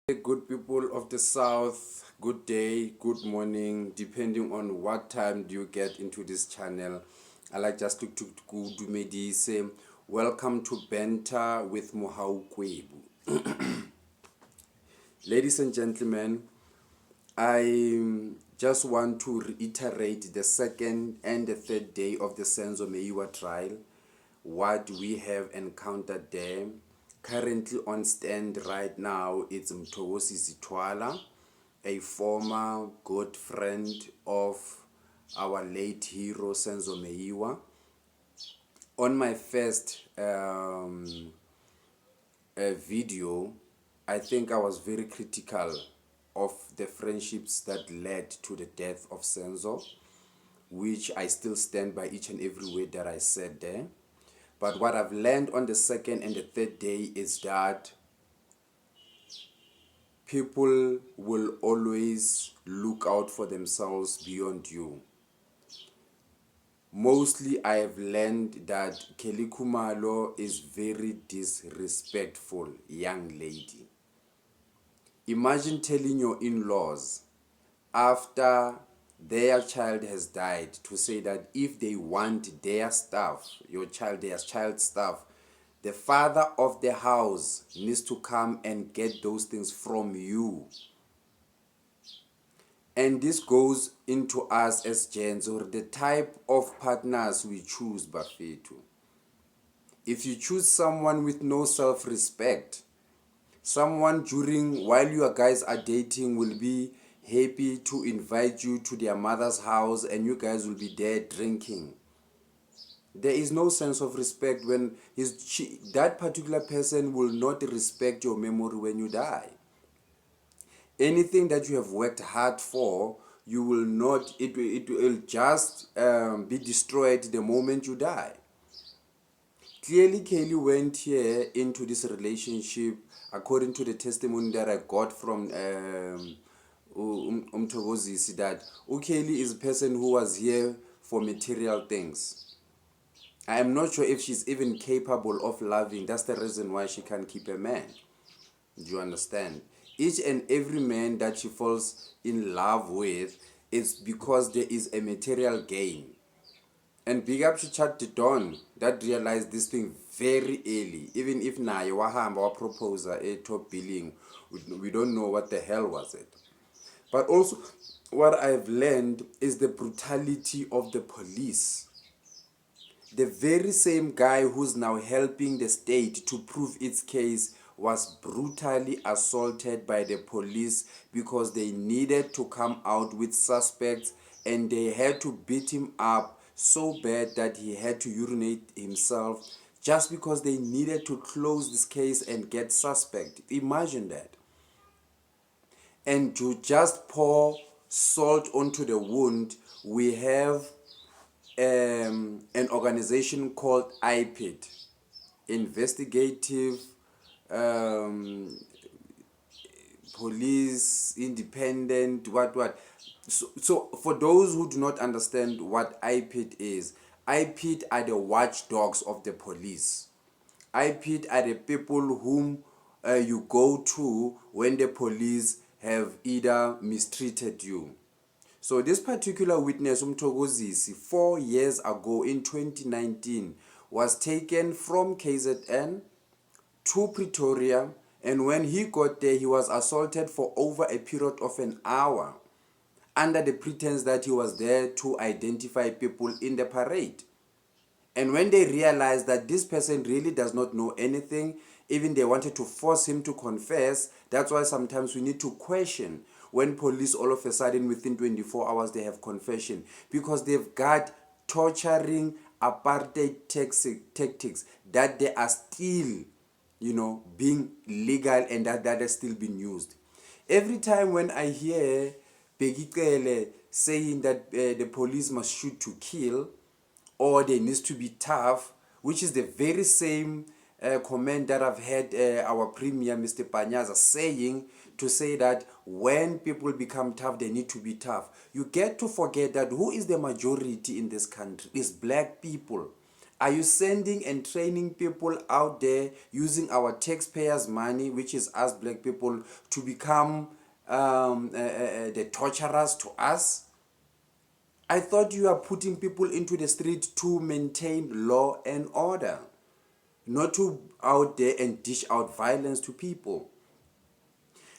Good people of the South, good day, good morning, depending on what time do you get into this channel. I like just to say welcome to Benta with Mohau. Ladies and gentlemen, I just want to reiterate the second and the third day of the Senzo Meyiwa trial, what we have encountered there. Currently on stand right now, it's Mtogosi Zitwala, a former good friend of our late hero Senzo Meyiwa. On my first video, I think I was very critical of the friendships that led to the death of Senzo, which I still stand by each and every word that I said there. But what I've learned on the second and the third day is that people will always look out for themselves beyond you. Mostly I have learned that Khumalo is very disrespectful young lady. Imagine telling your in-laws after their child has died to say that if they want their stuff, their child's stuff, the father of the house needs to come and get those things from you. And this goes into us as gents, or the type of partners we choose, Bafetu. If you choose someone with no self-respect, someone while you guys are dating will be happy to invite you to their mother's house and you guys will be there drinking. There is no sense of respect when that particular person will not respect your memory when you die. Anything that you have worked hard for, you will not, it will just be destroyed the moment you die. Clearly, Kelly went here into this relationship, according to the testimony that I got from Umtogozisi, that Kelly is a person who was here for material things. I am not sure if she's even capable of loving. That's the reason why she can't keep a man. Do you understand? Each and every man that she falls in love with is because there is a material gain. And big up to Chat the Don that realized this thing very early. Even if Naye Wahamba or proposer a top billing, we don't know what the hell was it. But also, what I've learned is the brutality of the police. The very same guy who's now helping the state to prove its case was brutally assaulted by the police because they needed to come out with suspects, and they had to beat him up so bad that he had to urinate himself just because they needed to close this case and get suspect. Imagine that. And to just pour salt onto the wound, we have an organization called IPID, Investigative Police Independent what. So for those who do not understand what IPID is, IPID are the watchdogs of the police. IPID are the people whom you go to when the police have either mistreated you. So this particular witness, Umtogozisi, 4 years ago in 2019, was taken from KZN to Pretoria, and when he got there, he was assaulted for over a period of an hour under the pretense that he was there to identify people in the parade. And when they realized that this person really does not know anything, even they wanted to force him to confess. That's why sometimes we need to question when police all of a sudden within 24 hours they have confession, because they've got torturing apartheid tactics that they are still, being legal, and that are still being used. Every time when I hear Begikele saying that the police must shoot to kill, or they need to be tough, which is the very same comment that I've heard our Premier, Mr. Panyaza, saying, to say that when people become tough, they need to be tough. You get to forget that who is the majority in this country is black people. Are you sending and training people out there using our taxpayers' money, which is us black people, to become the torturers to us? I thought you are putting people into the street to maintain law and order, not to out there and dish out violence to people.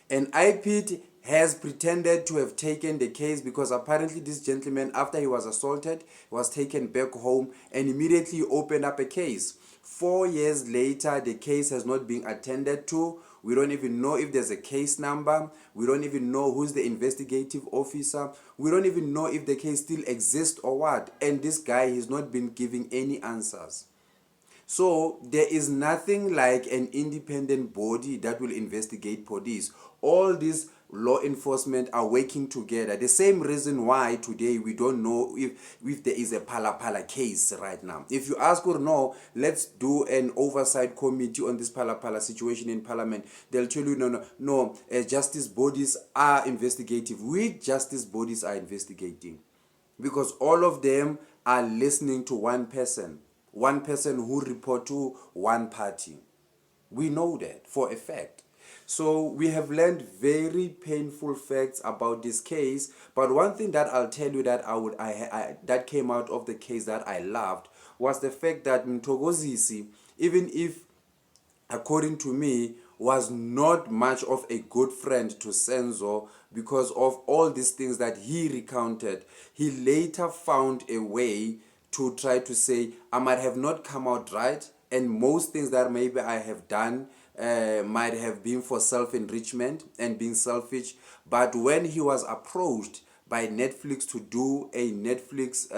And IPID has pretended to have taken the case because apparently this gentleman, after he was assaulted, was taken back home and immediately opened up a case. 4 years later, the case has not been attended to. We don't even know if there's a case number. We don't even know who's the investigative officer. We don't even know if the case still exists or what. And this guy has not been giving any answers. So there is nothing like an independent body that will investigate police. All these law enforcement are working together. The same reason why today we don't know if there is a pala case right now. If you ask or no, let's do an oversight committee on this pala situation in parliament, they'll tell you no, justice bodies are investigative. Which justice bodies are investigating? Because all of them are listening to one person who report to one party. We know that for a fact. So we have learned very painful facts about this case. But one thing that I'll tell you that that came out of the case that I loved was the fact that Mthokozisi, even if according to me, was not much of a good friend to Senzo because of all these things that he recounted. He later found a way to try to say, I might have not come out right, and most things that maybe I have done might have been for self-enrichment and being selfish. But when he was approached by Netflix to do a Netflix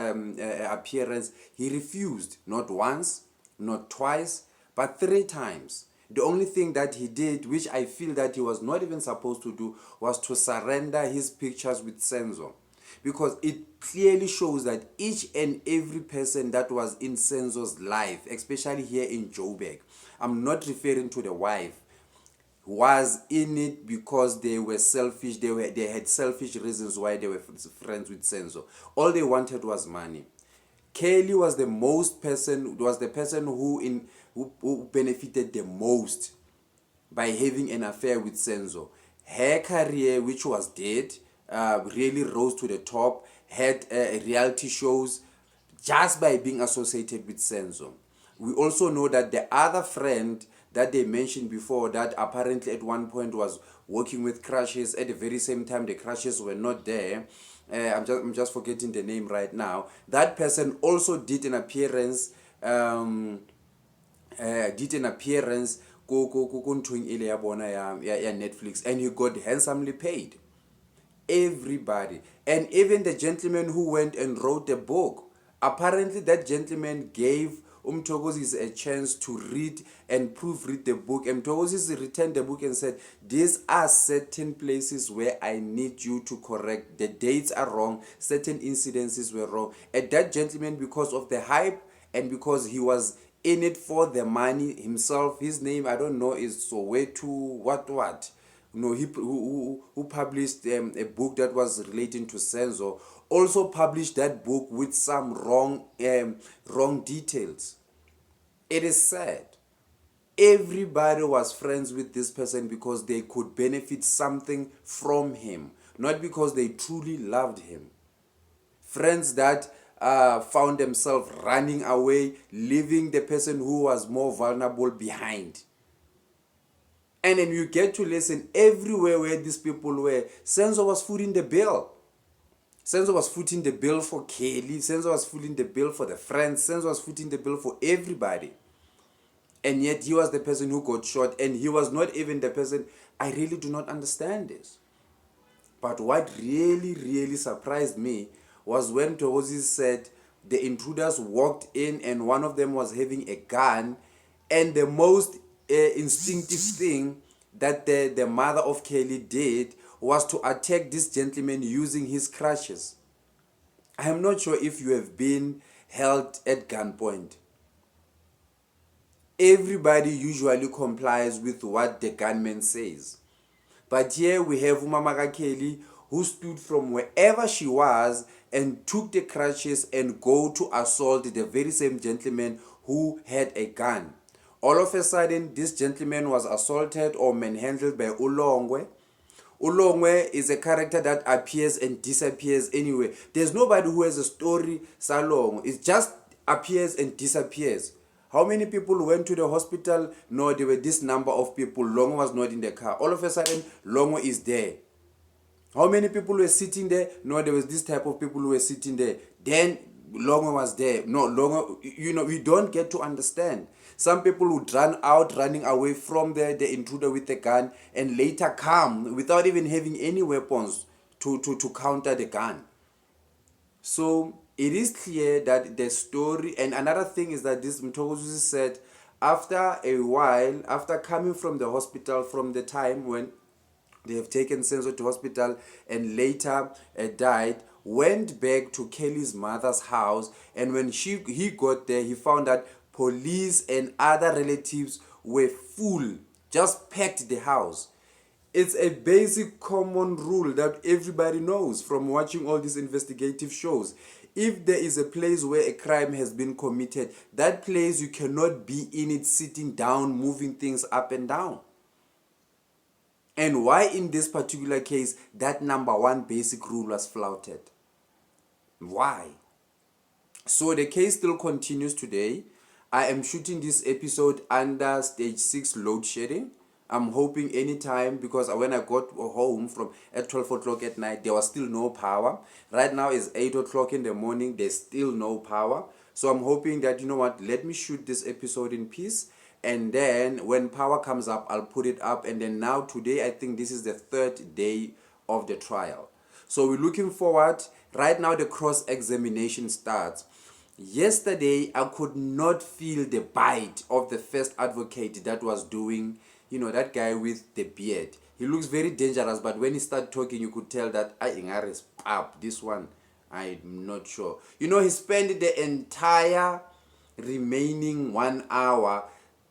appearance, he refused, not once, not twice, but 3 times. The only thing that he did, which I feel that he was not even supposed to do, was to surrender his pictures with Senzo. Because it clearly shows that each and every person that was in Senzo's life, especially here in Joburg, I'm not referring to the wife, was in it because they were selfish. They had selfish reasons why they were friends with Senzo. All they wanted was money. Kelly was the person who benefited the most by having an affair with Senzo. Her career, which was dead, really rose to the top, had reality shows just by being associated with Senzo. We also know that the other friend that they mentioned before, that apparently at one point was working with crushes, at the very same time the crushes were not there. I'm just forgetting the name right now. That person also did an appearance. Nthong ile ya bona ya Netflix, and he got handsomely paid. Everybody, and even the gentleman who went and wrote the book, apparently that gentleman gave Mthokozisi a chance to read and proofread the book, and Mthokozisi returned the book and said, these are certain places where I need you to correct. The dates are wrong, certain incidences were wrong. And that gentleman, because of the hype and because he was in it for the money himself, his name, I don't know, is Soweto what. Who published a book that was relating to Senzo, also published that book with some wrong details. It is sad. Everybody was friends with this person because they could benefit something from him, not because they truly loved him. Friends that found themselves running away, leaving the person who was more vulnerable behind. And then you get to listen everywhere where these people were. Senzo was footing the bill. Senzo was footing the bill for Kelly. Senzo was footing the bill for the friends. Senzo was footing the bill for everybody. And yet he was the person who got shot. And he was not even the person. I really do not understand this. But what really, really surprised me was when Thokozisi said the intruders walked in and one of them was having a gun, and the most instinctive thing that the mother of Kelly did was to attack this gentleman using his crutches. I am not sure if you have been held at gunpoint. Everybody usually complies with what the gunman says. But here we have Umamaka Kelly, who stood from wherever she was and took the crutches and go to assault the very same gentleman who had a gun. All of a sudden, this gentleman was assaulted or manhandled by Ulongwe. Ulongwe is a character that appears and disappears anyway. There's nobody who has a story Salong. It just appears and disappears. How many people went to the hospital? No, there were this number of people. Longwe was not in the car. All of a sudden, Longwe is there. How many people were sitting there? No, there was this type of people who were sitting there. Then Longwe was there. No, Longwe, we don't get to understand. Some people would run out, running away from the intruder with a gun, and later come without even having any weapons to counter the gun. So it is clear that the story, and another thing is that this Mtokozuzi said, after a while, after coming from the hospital, from the time when they have taken Senzo to hospital and later died, went back to Kelly's mother's house, and when he got there, he found that police and other relatives were full, just packed the house. It's a basic common rule that everybody knows from watching all these investigative shows. If there is a place where a crime has been committed, that place you cannot be in it sitting down, moving things up and down. And why in this particular case that number one basic rule was flouted? Why? So the case still continues today. I am shooting this episode under stage 6 load shedding. I'm hoping anytime, because when I got home from at 12 o'clock at night, there was still no power. Right now it's 8 o'clock in the morning, there's still no power. So I'm hoping that, let me shoot this episode in peace. And then when power comes up, I'll put it up. And then now today, I think this is the 3rd day of the trial. So we're looking forward. Right now the cross-examination starts. Yesterday, I could not feel the bite of the first advocate that was doing, that guy with the beard. He looks very dangerous, but when he started talking, you could tell that is up. This one, I'm not sure. He spent the entire remaining 1 hour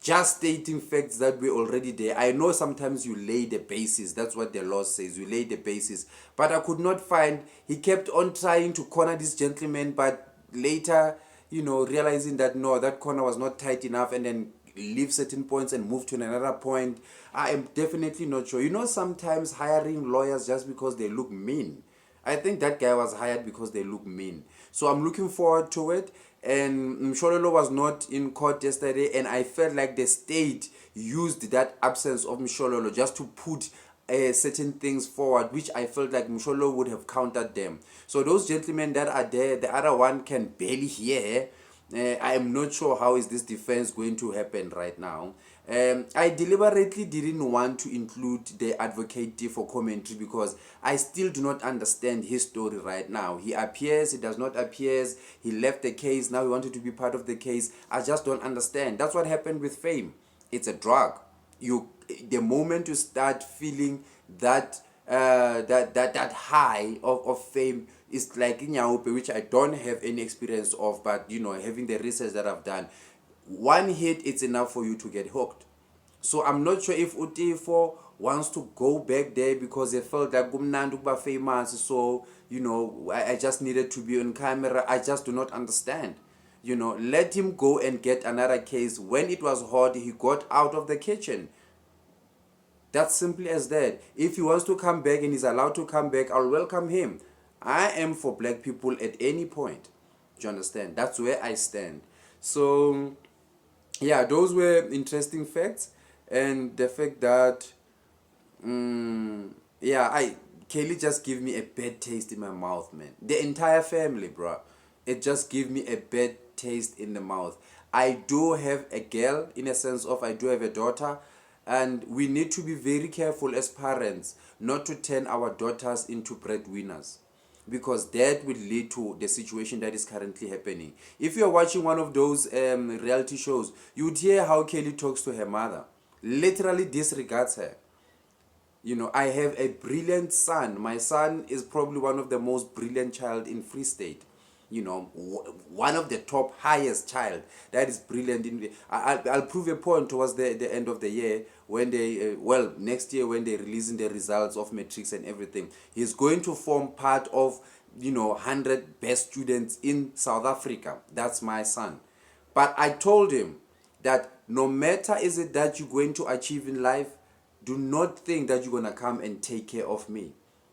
just stating facts that were already there. I know sometimes you lay the basis. That's what the law says. You lay the basis. But I could not find. He kept on trying to corner this gentleman, but later, realizing that no, that corner was not tight enough, and then leave certain points and move to another point. I am definitely not sure. Sometimes hiring lawyers just because they look mean. I think that guy was hired because they look mean. So I'm looking forward to it. And Mshololo was not in court yesterday, and I felt like the state used that absence of Mshololo just to put certain things forward, which I felt like Mshololo would have countered them. So those gentlemen that are there, the other one can barely hear. I am not sure how is this defense going to happen right now. I deliberately didn't want to include the advocate for commentary because I still do not understand his story right now. He appears, he does not appear, he left the case, now he wanted to be part of the case. I just don't understand. That's what happened with fame. It's a drug. The moment you start feeling that that high of fame is like Inyaope, which I don't have any experience of, but having the research that I've done, one hit it's enough for you to get hooked. So I'm not sure if Utifo wants to go back there because they felt that Gumnandu ba famous, so I just needed to be on camera. I just do not understand. Let him go and get another case. When it was hot, he got out of the kitchen. That's simply as that. If he wants to come back and he's allowed to come back, I'll welcome him. I am for black people at any point. Do you understand? That's where I stand. So, yeah, those were interesting facts. And the fact that, Kelly just gave me a bad taste in my mouth, man. The entire family, bro. It just gave me a bad taste in the mouth. I do have a girl, in a sense of I do have a daughter. And we need to be very careful as parents not to turn our daughters into breadwinners, because that will lead to the situation that is currently happening. If you're watching one of those reality shows, you would hear how Kelly talks to her mother. Literally disregards her. I have a brilliant son. My son is probably one of the most brilliant child in Free State. One of the top highest child that is brilliant. I'll prove a point towards the end of the year when they next year when they're releasing the results of matrix and everything. He's going to form part of 100 best students in South Africa. That's my son. But I told him that no matter is it that you're going to achieve in life, do not think that you're going to come and take care of me.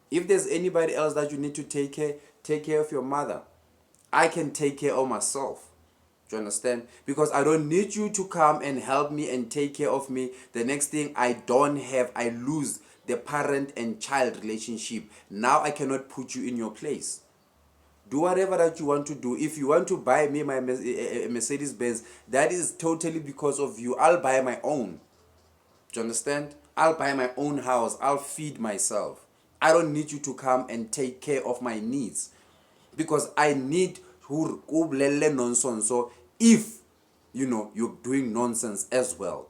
If there's anybody else that you need to take care of your mother. I can take care of myself. Do you understand? Because I don't need you to come and help me and take care of me. The next thing I lose the parent and child relationship. Now I cannot put you in your place. Do whatever that you want to do. If you want to buy me my Mercedes Benz, that is totally because of you. I'll buy my own. Do you understand? I'll buy my own house. I'll feed myself. I don't need you to come and take care of my needs. Because I need who nonsense. So if you're doing nonsense as well.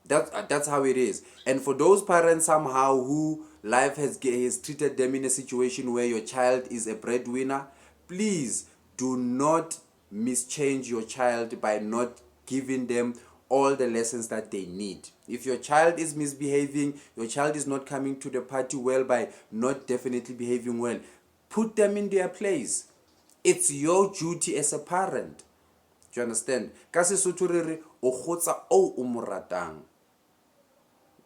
That's how it is. And for those parents somehow who life has treated them in a situation where your child is a breadwinner, please do not mischange your child by not giving them all the lessons that they need. If your child is misbehaving, your child is not coming to the party well by not definitely behaving well, put them in their place. It's your duty as a parent. Do you understand? Ka Sesotho re re, o kgotsa o mo ratang.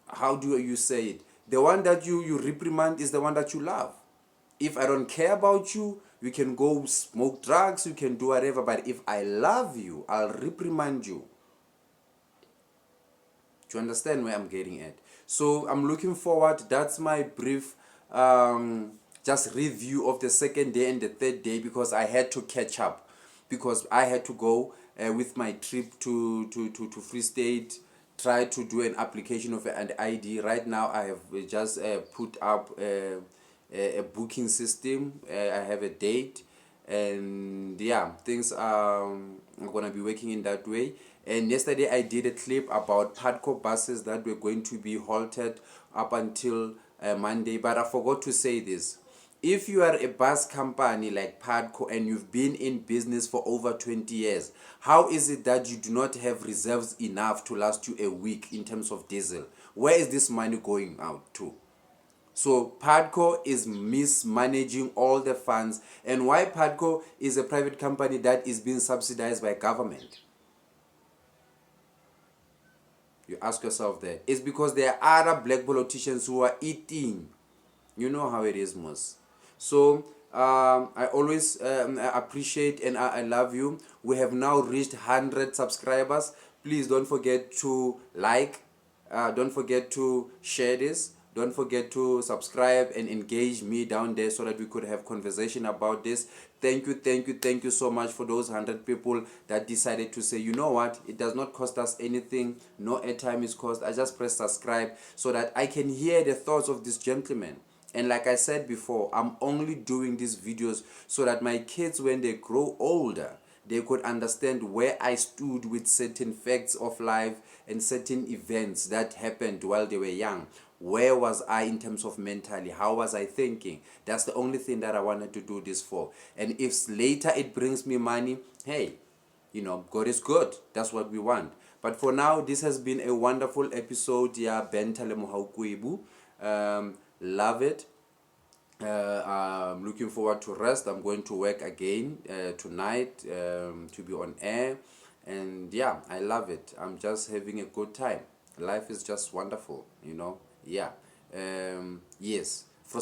How do you say it? The one that you reprimand is the one that you love. If I don't care about you, you can go smoke drugs, you can do whatever. But if I love you, I'll reprimand you. Do you understand where I'm getting at? So I'm looking forward. That's my brief just review of the second day and the third day, because I had to catch up, because I had to go with my trip to Free State, try to do an application of an ID. Right now I have just put up a booking system. I have a date, and yeah, things are gonna be working in that way. And yesterday I did a clip about Padco buses that were going to be halted up until Monday. But I forgot to say this. If you are a bus company like Padco and you've been in business for over 20 years, how is it that you do not have reserves enough to last you a week in terms of diesel? Where is this money going out to? So Padco is mismanaging all the funds. And why Padco is a private company that is being subsidized by government? You ask yourself that. It's because there are other black politicians who are eating. You know how it is, most. So I always appreciate and I love you. We have now reached 100 subscribers. Please don't forget to like. Don't forget to share this. Don't forget to subscribe and engage me down there so that we could have conversation about this. Thank you so much for those 100 people that decided to say, you know what, it does not cost us anything. No airtime is cost. I just press subscribe so that I can hear the thoughts of this gentleman. And like I said before, I'm only doing these videos so that my kids, when they grow older, they could understand where I stood with certain facts of life and certain events that happened while they were young. Where was I in terms of mentally? How was I thinking? That's the only thing that I wanted to do this for. And if later it brings me money, hey, God is good. That's what we want. But for now, this has been a wonderful episode. Yeah, Bentale Mohaukuibu. Love it. I'm looking forward to rest. I'm going to work again tonight to be on air. And yeah, I love it. I'm just having a good time. Life is just wonderful. Yeah. Yes. For